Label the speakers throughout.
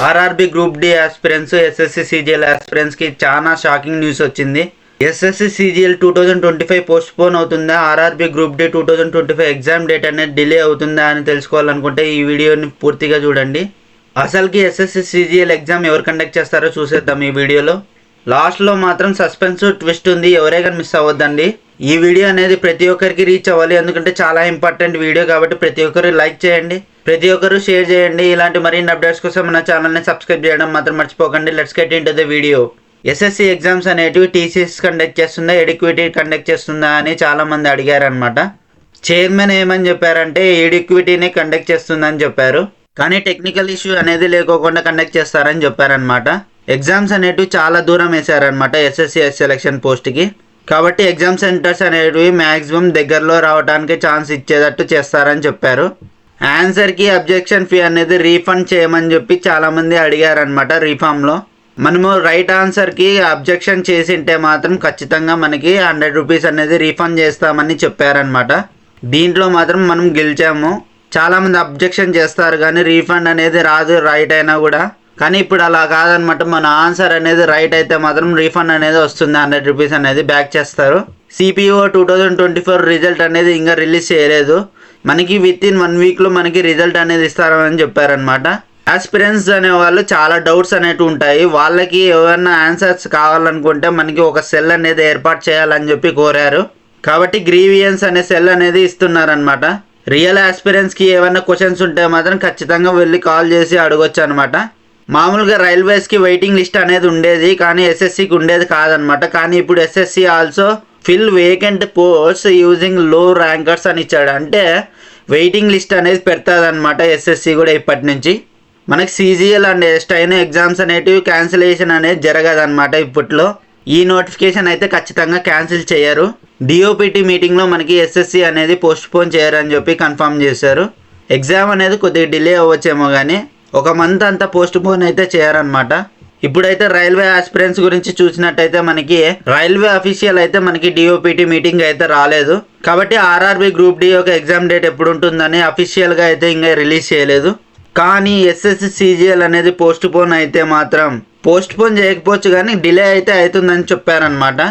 Speaker 1: RRB group D aspirants SSC CGL aspirants కి చాలా shocking news వచ్చింది. ఎస్ఎస్సి సిజిఎల్ 2025 పోస్ట్ పోన్ అవుతుందా, RRB group D 2025 exam date అనేది delay అవుతుందా అని తెలుసుకోవాలనుకుంటే ఈ వీడియోని పూర్తిగా చూడండి. అసలుకి ఎస్ఎస్సి సిజిఎల్ ఎగ్జామ్ ఎవరు కండక్ట్ చేస్తారో చూసేద్దాం ఈ వీడియోలో. లాస్ట్లో మాత్రం సస్పెన్స్ ట్విస్ట్ ఉంది, ఎవరే కానీ మిస్ అవ్వద్దండి. ఈ వీడియో అనేది ప్రతి ఒక్కరికి రీచ్ అవ్వాలి, ఎందుకంటే చాలా ఇంపార్టెంట్ వీడియో కాబట్టి ప్రతి ఒక్కరు లైక్ చేయండి, ప్రతి ఒక్కరు షేర్ చేయండి. ఇలాంటి మరిన్ని అప్డేట్స్ కోసం మన ఛానల్ని సబ్స్క్రైబ్ చేయడం మాత్రం మర్చిపోకండి. Let's get into the video. SSC exams అనేటివి టీసీఎస్ కండక్ట్ చేస్తుందా, ఎడిక్విటీ కండక్ట్ చేస్తుందా అని చాలామంది అడిగారనమాట. చైర్మన్ ఏమని చెప్పారంటే ఎడిక్విటీని కండక్ట్ చేస్తుందని చెప్పారు, కానీ టెక్నికల్ ఇష్యూ అనేది లేకోకుండా కండక్ట్ చేస్తారని చెప్పారనమాట. ఎగ్జామ్స్ అనేటివి చాలా దూరం వేశారనమాట ఎస్ఎస్సి సెలక్షన్ పోస్ట్కి. కాబట్టి ఎగ్జామ్ సెంటర్స్ అనేటివి మ్యాక్సిమం దగ్గరలో రావడానికి ఛాన్స్ ఇచ్చేటట్టు చేస్తారని చెప్పారు. ఆన్సర్కి అబ్జెక్షన్ ఫీ అనేది రీఫండ్ చేయమని చెప్పి చాలామంది అడిగారనమాట. రీఫామ్లో మనము రైట్ ఆన్సర్కి అబ్జెక్షన్ చేసింటే మాత్రం ఖచ్చితంగా మనకి 100 రూపీస్ అనేది రీఫండ్ చేస్తామని చెప్పారనమాట. దీంట్లో మాత్రం మనం గెలిచాము. చాలామంది అబ్జెక్షన్ చేస్తారు కానీ రీఫండ్ అనేది రాదు రైట్ అయినా కూడా. కానీ ఇప్పుడు అలా కాదనమాట, మన ఆన్సర్ అనేది రైట్ అయితే మాత్రం రీఫండ్ అనేది వస్తుంది, 100 రూపీస్ అనేది బ్యాక్ చేస్తారు. సిపిఓ 2024 రిజల్ట్ అనేది ఇంకా రిలీజ్ చేయలేదు, మనకి విత్ ఇన్ 1 వీక్లో మనకి రిజల్ట్ అనేది ఇస్తారని చెప్పారనమాట. ఆస్పిరెంట్స్ అనే వాళ్ళు చాలా డౌట్స్ అనేవి ఉంటాయి, వాళ్ళకి ఏమైనా ఆన్సర్స్ కావాలనుకుంటే మనకి ఒక సెల్ అనేది ఏర్పాటు చేయాలని చెప్పి కోరారు. కాబట్టి గ్రీవియన్స్ అనే సెల్ అనేది ఇస్తున్నారనమాట. రియల్ ఆస్పిరెంట్స్కి ఏమైనా క్వశ్చన్స్ ఉంటే మాత్రం ఖచ్చితంగా వెళ్ళి కాల్ చేసి అడగొచ్చు అనమాట. మామూలుగా రైల్వేస్కి వెయిటింగ్ లిస్ట్ అనేది ఉండేది, కానీ ఎస్ఎస్సికి ఉండేది కాదనమాట. కానీ ఇప్పుడు SSC also fill vacant post using లో ర్యాంకర్స్ అని ఇచ్చాడు. అంటే వెయిటింగ్ లిస్ట్ అనేది పెడతాదనమాట ఎస్ఎస్సి కూడా ఇప్పటి నుంచి. మనకి సిజిఎల్ అండ్ ఎస్టైన్ ఎగ్జామ్స్ అనేటివి క్యాన్సిలేషన్ అనేది జరగదనమాట ఇప్పట్లో. ఈ నోటిఫికేషన్ అయితే ఖచ్చితంగా క్యాన్సిల్ చేయరు. డిఓపిటి మీటింగ్లో మనకి ఎస్ఎస్సి అనేది పోస్ట్ పోన్ చేయరని చెప్పి కన్ఫర్మ్ చేశారు. ఎగ్జామ్ అనేది కొద్దిగా డిలే అవ్వచ్చేమో కానీ 1 మంత్ అంతా పోస్ట్ పోన్ అయితే చేయరనమాట. ఇప్పుడైతే రైల్వే ఆస్పిరెంట్స్ గురించి చూసినట్టయితే మనకి రైల్వే అఫీషియల్ అయితే మనకి డిఓపిటి మీటింగ్ అయితే రాలేదు. కాబట్టి ఆర్ఆర్బి గ్రూప్ డి యొక్క ఎగ్జామ్ డేట్ ఎప్పుడు ఉంటుందని అఫీషియల్గా అయితే ఇంకా రిలీజ్ చేయలేదు. కానీ ఎస్ఎస్సి సిజిఎల్ అనేది పోస్ట్ పోన్ అయితే మాత్రం పోస్ట్ పోన్ చేయకపోవచ్చు కానీ డిలే అయితే అవుతుందని చెప్పారనమాట.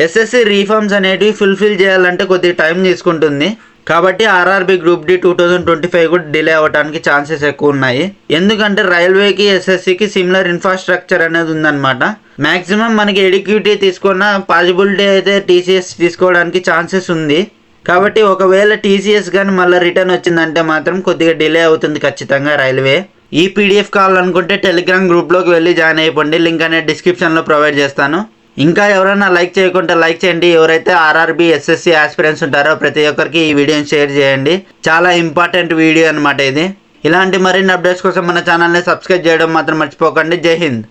Speaker 1: ఎస్ఎస్సి రీఫార్మ్స్ అనేటివి ఫుల్ఫిల్ చేయాలంటే కొద్దిగా టైం తీసుకుంటుంది. కాబట్టి ఆర్ఆర్బి గ్రూప్ డి 2025 కూడా డిలే అవ్వడానికి ఛాన్సెస్ ఎక్కువ ఉన్నాయి. ఎందుకంటే రైల్వేకి ఎస్ఎస్సికి సిమిలర్ ఇన్ఫ్రాస్ట్రక్చర్ అనేది ఉందన్నమాట. మ్యాక్సిమం మనకి ఎడిక్విటీ తీసుకున్న పాసిబిలిటీ అయితే టీసీఎస్ తీసుకోవడానికి ఛాన్సెస్ ఉంది. కాబట్టి ఒకవేళ టీసీఎస్ కానీ మళ్ళీ రిటర్న్ వచ్చిందంటే మాత్రం కొద్దిగా డిలే అవుతుంది ఖచ్చితంగా రైల్వే. ఈ పీడిఎఫ్ కావాలనుకుంటే టెలిగ్రామ్ గ్రూప్లోకి వెళ్ళి జాయిన్ అయిపోండి, లింక్ అనేది డిస్క్రిప్షన్లో ప్రొవైడ్ చేస్తాను. ఇంకా ఎవరైనా లైక్ చేయకుంటే లైక్ చేయండి. ఎవరైతే ఆర్ఆర్బి ఎస్ఎస్సి ఆస్పిరెంట్స్ ఉంటారో ప్రతి ఒక్కరికి ఈ వీడియోని షేర్ చేయండి. చాలా ఇంపార్టెంట్ వీడియో అనమాట ఇది. ఇలాంటి మరిన్ని అప్డేట్స్ కోసం మన ఛానల్ని సబ్స్క్రైబ్ చేయడం మాత్రం మర్చిపోకండి. జై హింద్.